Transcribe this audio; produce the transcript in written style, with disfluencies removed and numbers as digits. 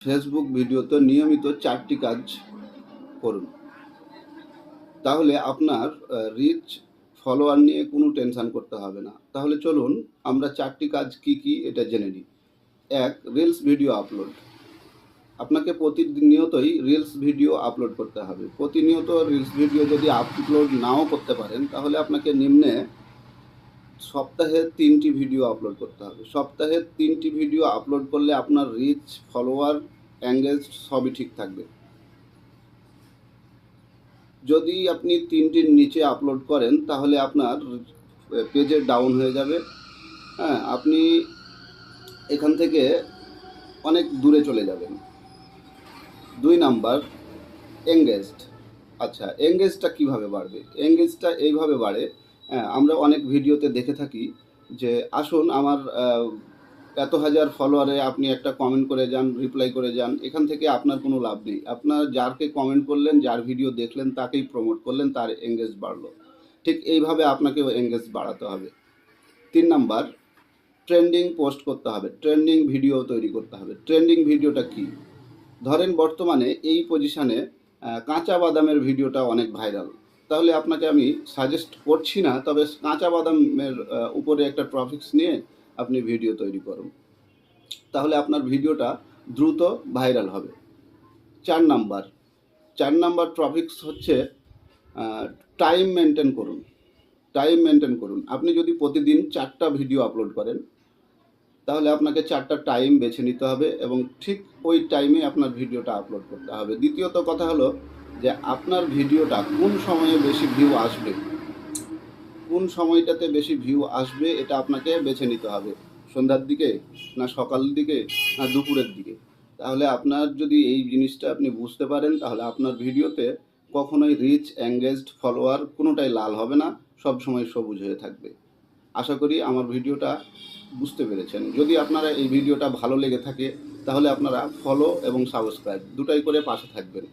Facebook ভিডিওতে নিয়মিত 4টি কাজ করুন। তাহলে আপনার রিচ, ফলোয়ার নিয়ে কোনো টেনশন করতে হবে না। তাহলে চলুন আমরা 4টি কাজ কি এটা জেনে নিই। 1. Reels video upload. আপনাকে প্রতিনিয়তই রিলস ভিডিও আপলোড করতে হবে। প্রতিনিয়ত রিলস ভিডিও যদি আপলোড নাও করতে পারেন, তাহলে আপনাকে নিম্নে সপ্তাহে 3টি ভিডিও আপলোড করতে হবে। সপ্তাহে 3টি ভিডিও আপলোড করলে আপনার রিচ, ফলোয়ার, এঙ্গেজ সবই ঠিক থাকবে। যদি আপনি 3টির নিচে আপলোড করেন, তাহলে আপনার পেজে ডাউন হয়ে যাবে। হ্যাঁ, আপনি এখান থেকে অনেক দূরে চলে যাবেন। 2 নাম্বার, এঙ্গেজড। আচ্ছা, এঙ্গেজটা কিভাবে বাড়বে? এঙ্গেজটা এইভাবে বাড়ে, আমরা অনেক ভিডিওতে দেখে থাকি যে আসুন আমার এত হাজার ফলোয়ারে আপনি একটা কমেন্ট করে যান, রিপ্লাই করে যান। এখান থেকে আপনার কোনো লাভ নেই। আপনার যারকে কমেন্ট করলেন, যার ভিডিও দেখলেন, তাকেই প্রমোট করলেন, তার এঙ্গেজ বাড়লো। ঠিক এইভাবে আপনাকেও এঙ্গেজ বাড়াতে হবে। 3 নাম্বার, ট্রেন্ডিং পোস্ট করতে হবে, ট্রেন্ডিং ভিডিও তৈরি করতে হবে। ট্রেন্ডিং ভিডিওটা কি? ধরেন বর্তমানে এই পজিশানে কাঁচা বাদামের ভিডিওটা অনেক ভাইরাল। তাহলে আপনাকে আমি সাজেস্ট করছি না, তবে কাঁচা বাদামের উপরে একটা টপিকস নিয়ে আপনি ভিডিও তৈরি করুন। তাহলে আপনার ভিডিওটা দ্রুত ভাইরাল হবে। 4 নাম্বার টপিকস হচ্ছে টাইম মেনটেন করুন। টাইম মেনটেন করুন। আপনি যদি প্রতিদিন 4টা ভিডিও আপলোড করেন, তাহলে আপনাকে 4টা টাইম বেছে নিতে হবে এবং ঠিক ওই টাইমে আপনার ভিডিওটা আপলোড করতে হবে। দ্বিতীয়ত কথা হলো যে আপনার ভিডিওটা কোন সময়ে বেশি ভিউ আসবে, কোন সময়টাতে বেশি ভিউ আসবে এটা আপনাকে বেছে নিতে হবে। সন্ধ্যার দিকে, না সকালের দিকে, না দুপুরের দিকে। তাহলে আপনার যদি এই জিনিসটা আপনি বুঝতে পারেন, তাহলে আপনার ভিডিওতে কখনোই রিচ, এঙ্গেজড, ফলোয়ার কোনোটাই লাল হবে না, সব সময় সবুজ হয়ে থাকবে। আশা করি আমার ভিডিওটা বুঝতে পেরেছেন। যদি আপনারা এই ভিডিওটা ভালো লেগে থাকে, তাহলে আপনারা ফলো এবং সাবস্ক্রাইব দুটাই করে পাশে থাকবেন।